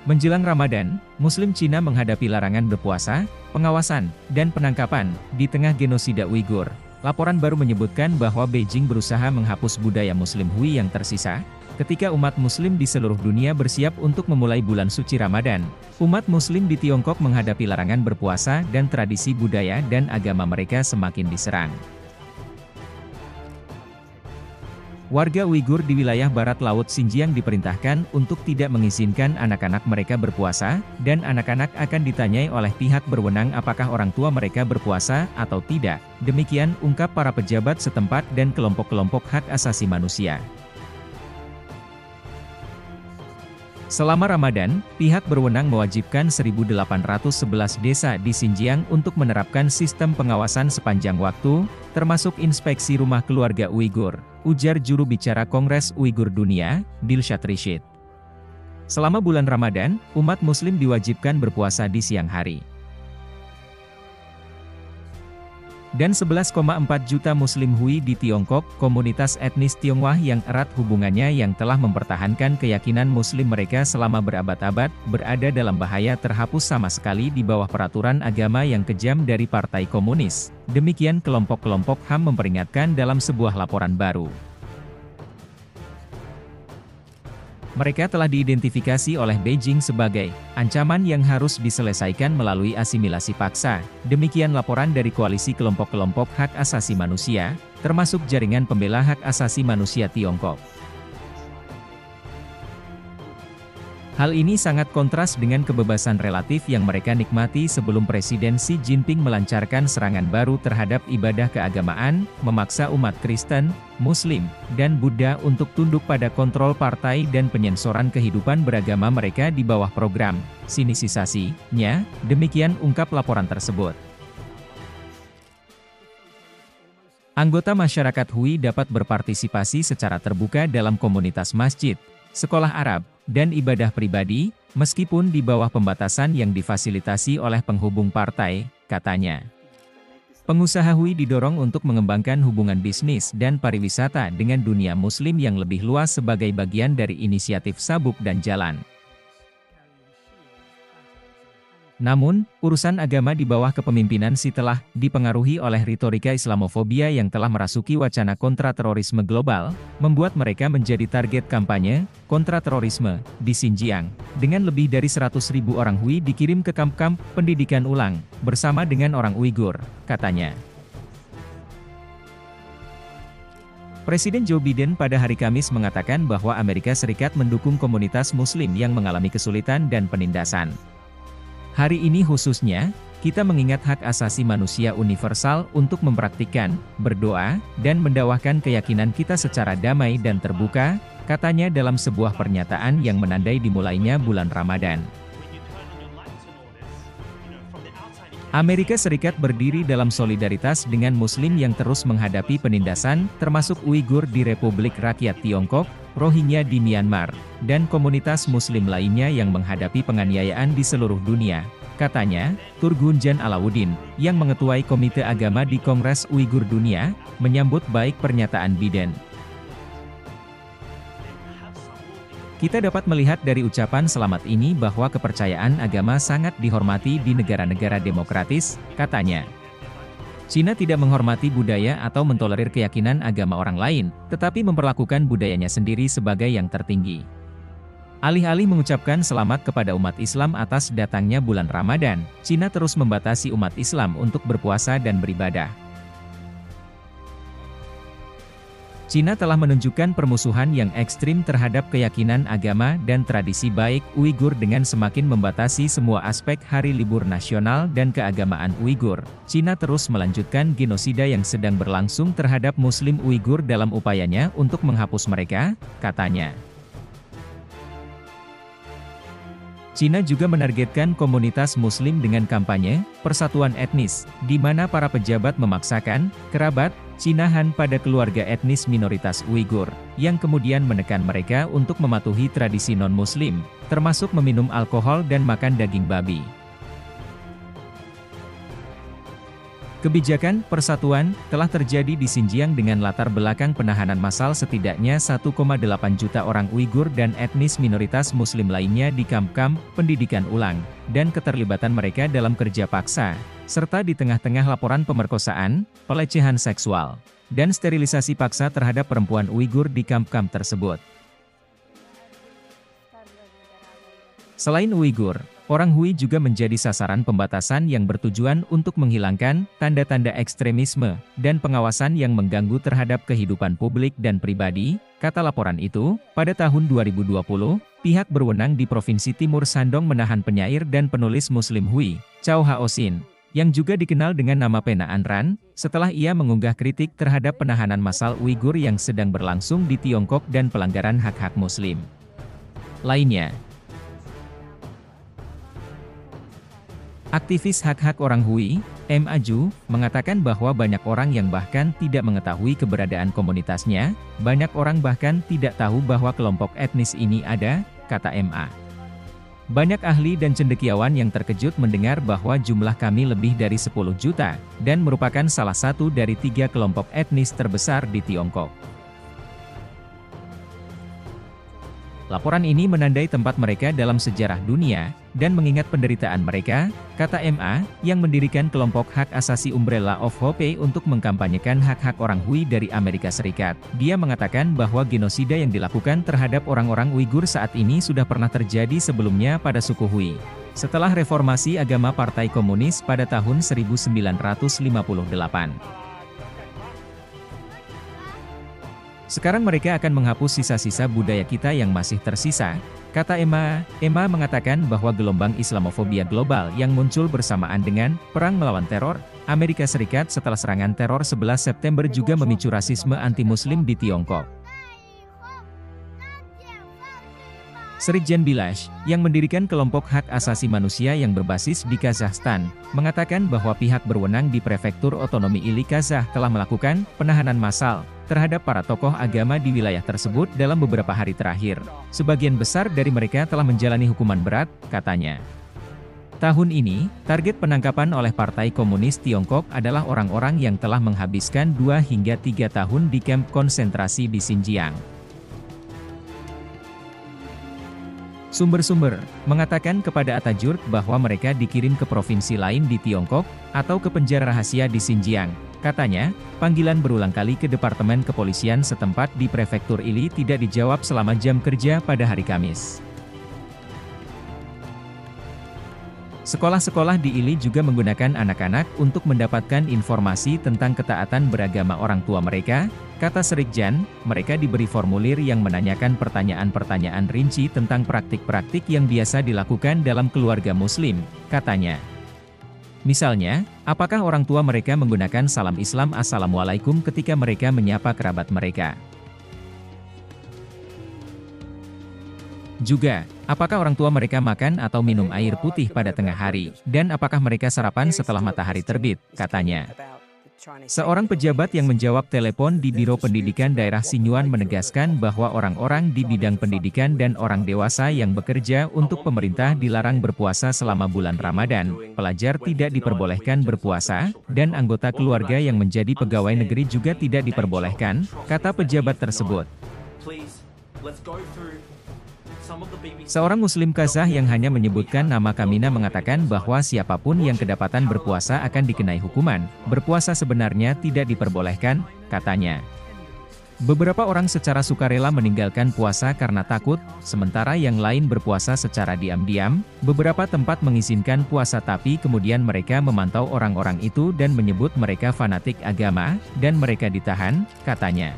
Menjelang Ramadan, Muslim Cina menghadapi larangan berpuasa, pengawasan, dan penangkapan di tengah genosida Uighur. Laporan baru menyebutkan bahwa Beijing berusaha menghapus budaya Muslim Hui yang tersisa, ketika umat Muslim di seluruh dunia bersiap untuk memulai bulan suci Ramadan. Umat Muslim di Tiongkok menghadapi larangan berpuasa dan tradisi budaya dan agama mereka semakin diserang. Warga Uighur di wilayah barat laut Xinjiang diperintahkan untuk tidak mengizinkan anak-anak mereka berpuasa, dan anak-anak akan ditanyai oleh pihak berwenang apakah orang tua mereka berpuasa atau tidak. Demikian ungkap para pejabat setempat dan kelompok-kelompok hak asasi manusia. Selama Ramadan, pihak berwenang mewajibkan 1.811 desa di Xinjiang untuk menerapkan sistem pengawasan sepanjang waktu, termasuk inspeksi rumah keluarga Uighur, ujar juru bicara Kongres Uighur Dunia, Dilshad Rishid. Selama bulan Ramadan, umat Muslim diwajibkan berpuasa di siang hari. Dan 11,4 juta Muslim Hui di Tiongkok, komunitas etnis Tionghoa yang erat hubungannya yang telah mempertahankan keyakinan Muslim mereka selama berabad-abad, berada dalam bahaya terhapus sama sekali di bawah peraturan agama yang kejam dari Partai Komunis. Demikian kelompok-kelompok HAM memperingatkan dalam sebuah laporan baru. Mereka telah diidentifikasi oleh Beijing sebagai ancaman yang harus diselesaikan melalui asimilasi paksa. Demikian laporan dari koalisi kelompok-kelompok hak asasi manusia, termasuk Jaringan Pembela Hak Asasi Manusia Tiongkok. Hal ini sangat kontras dengan kebebasan relatif yang mereka nikmati sebelum Presiden Xi Jinping melancarkan serangan baru terhadap ibadah keagamaan, memaksa umat Kristen, Muslim, dan Buddha untuk tunduk pada kontrol partai dan penyensoran kehidupan beragama mereka di bawah program sinisisasi-nya, demikian ungkap laporan tersebut. Anggota masyarakat Hui dapat berpartisipasi secara terbuka dalam komunitas masjid, sekolah Arab, dan ibadah pribadi, meskipun di bawah pembatasan yang difasilitasi oleh penghubung partai, katanya. Pengusaha Hui didorong untuk mengembangkan hubungan bisnis dan pariwisata dengan dunia Muslim yang lebih luas sebagai bagian dari inisiatif Sabuk dan Jalan. Namun, urusan agama di bawah kepemimpinan Xi telah dipengaruhi oleh retorika Islamofobia yang telah merasuki wacana kontraterorisme global, membuat mereka menjadi target kampanye kontraterorisme di Xinjiang, dengan lebih dari 100.000 orang Hui dikirim ke kamp-kamp pendidikan ulang, bersama dengan orang Uighur, katanya. Presiden Joe Biden pada hari Kamis mengatakan bahwa Amerika Serikat mendukung komunitas Muslim yang mengalami kesulitan dan penindasan. Hari ini khususnya, kita mengingat hak asasi manusia universal untuk mempraktikkan, berdoa, dan mendakwahkan keyakinan kita secara damai dan terbuka, katanya dalam sebuah pernyataan yang menandai dimulainya bulan Ramadan. Amerika Serikat berdiri dalam solidaritas dengan Muslim yang terus menghadapi penindasan, termasuk Uighur di Republik Rakyat Tiongkok, Rohingya di Myanmar, dan komunitas Muslim lainnya yang menghadapi penganiayaan di seluruh dunia, katanya. Turgunjan Alauddin, yang mengetuai Komite Agama di Kongres Uighur Dunia, menyambut baik pernyataan Biden. Kita dapat melihat dari ucapan selamat ini bahwa kepercayaan agama sangat dihormati di negara-negara demokratis, katanya. Cina tidak menghormati budaya atau mentolerir keyakinan agama orang lain, tetapi memperlakukan budayanya sendiri sebagai yang tertinggi. Alih-alih mengucapkan selamat kepada umat Islam atas datangnya bulan Ramadan, Cina terus membatasi umat Islam untuk berpuasa dan beribadah. Cina telah menunjukkan permusuhan yang ekstrim terhadap keyakinan agama dan tradisi baik Uighur dengan semakin membatasi semua aspek hari libur nasional dan keagamaan Uighur. Cina terus melanjutkan genosida yang sedang berlangsung terhadap Muslim Uighur dalam upayanya untuk menghapus mereka, katanya. Cina juga menargetkan komunitas Muslim dengan kampanye persatuan etnis, di mana para pejabat memaksakan kerabat Cinahan pada keluarga etnis minoritas Uighur, yang kemudian menekan mereka untuk mematuhi tradisi non-Muslim, termasuk meminum alkohol dan makan daging babi. Kebijakan persatuan telah terjadi di Xinjiang dengan latar belakang penahanan massal setidaknya 1,8 juta orang Uighur dan etnis minoritas Muslim lainnya di kamp-kamp pendidikan ulang, dan keterlibatan mereka dalam kerja paksa, serta di tengah-tengah laporan pemerkosaan, pelecehan seksual, dan sterilisasi paksa terhadap perempuan Uighur di kamp-kamp tersebut. Selain Uighur, orang Hui juga menjadi sasaran pembatasan yang bertujuan untuk menghilangkan tanda-tanda ekstremisme dan pengawasan yang mengganggu terhadap kehidupan publik dan pribadi, kata laporan itu. Pada tahun 2020, pihak berwenang di Provinsi Timur Shandong menahan penyair dan penulis Muslim Hui, Cao Haoxin, yang juga dikenal dengan nama pena Ayn Rand, setelah ia mengunggah kritik terhadap penahanan massal Uighur yang sedang berlangsung di Tiongkok dan pelanggaran hak-hak Muslim lainnya. Aktivis hak-hak orang Hui, Ma Ju, mengatakan bahwa banyak orang yang bahkan tidak mengetahui keberadaan komunitasnya, banyak orang bahkan tidak tahu bahwa kelompok etnis ini ada, kata Ma. Banyak ahli dan cendekiawan yang terkejut mendengar bahwa jumlah kami lebih dari 10 juta, dan merupakan salah satu dari 3 kelompok etnis terbesar di Tiongkok. Laporan ini menandai tempat mereka dalam sejarah dunia, dan mengingat penderitaan mereka, kata Ma, yang mendirikan kelompok hak asasi Umbrella of Hope untuk mengkampanyekan hak-hak orang Hui dari Amerika Serikat. Dia mengatakan bahwa genosida yang dilakukan terhadap orang-orang Uighur saat ini sudah pernah terjadi sebelumnya pada suku Hui. Setelah reformasi agama Partai Komunis pada tahun 1958. Sekarang mereka akan menghapus sisa-sisa budaya kita yang masih tersisa, kata Ma. Ma mengatakan bahwa gelombang Islamofobia global yang muncul bersamaan dengan perang melawan teror, Amerika Serikat setelah serangan teror 11 September juga memicu rasisme anti-Muslim di Tiongkok. Serikjan Bilash, yang mendirikan kelompok hak asasi manusia yang berbasis di Kazakhstan, mengatakan bahwa pihak berwenang di Prefektur Otonomi Ili Kazakh telah melakukan penahanan massal terhadap para tokoh agama di wilayah tersebut dalam beberapa hari terakhir. Sebagian besar dari mereka telah menjalani hukuman berat, katanya. Tahun ini, target penangkapan oleh Partai Komunis Tiongkok adalah orang-orang yang telah menghabiskan 2 hingga 3 tahun di kamp konsentrasi di Xinjiang. Sumber-sumber mengatakan kepada Atajurk bahwa mereka dikirim ke provinsi lain di Tiongkok, atau ke penjara rahasia di Xinjiang. Katanya, panggilan berulang kali ke Departemen Kepolisian setempat di Prefektur Ili tidak dijawab selama jam kerja pada hari Kamis. Sekolah-sekolah di Ili juga menggunakan anak-anak untuk mendapatkan informasi tentang ketaatan beragama orang tua mereka, kata Serikjan. Mereka diberi formulir yang menanyakan pertanyaan-pertanyaan rinci tentang praktik-praktik yang biasa dilakukan dalam keluarga Muslim, katanya. Misalnya, apakah orang tua mereka menggunakan salam Islam Assalamualaikum ketika mereka menyapa kerabat mereka? Juga, apakah orang tua mereka makan atau minum air putih pada tengah hari, dan apakah mereka sarapan setelah matahari terbit, katanya. Seorang pejabat yang menjawab telepon di Biro Pendidikan Daerah Sinyuan menegaskan bahwa orang-orang di bidang pendidikan dan orang dewasa yang bekerja untuk pemerintah dilarang berpuasa selama bulan Ramadan, pelajar tidak diperbolehkan berpuasa, dan anggota keluarga yang menjadi pegawai negeri juga tidak diperbolehkan, kata pejabat tersebut. Seorang Muslim Kazakh yang hanya menyebutkan nama Kamina mengatakan bahwa siapapun yang kedapatan berpuasa akan dikenai hukuman. Berpuasa sebenarnya tidak diperbolehkan, katanya. Beberapa orang secara sukarela meninggalkan puasa karena takut, sementara yang lain berpuasa secara diam-diam. Beberapa tempat mengizinkan puasa tapi kemudian mereka memantau orang-orang itu dan menyebut mereka fanatik agama, dan mereka ditahan, katanya.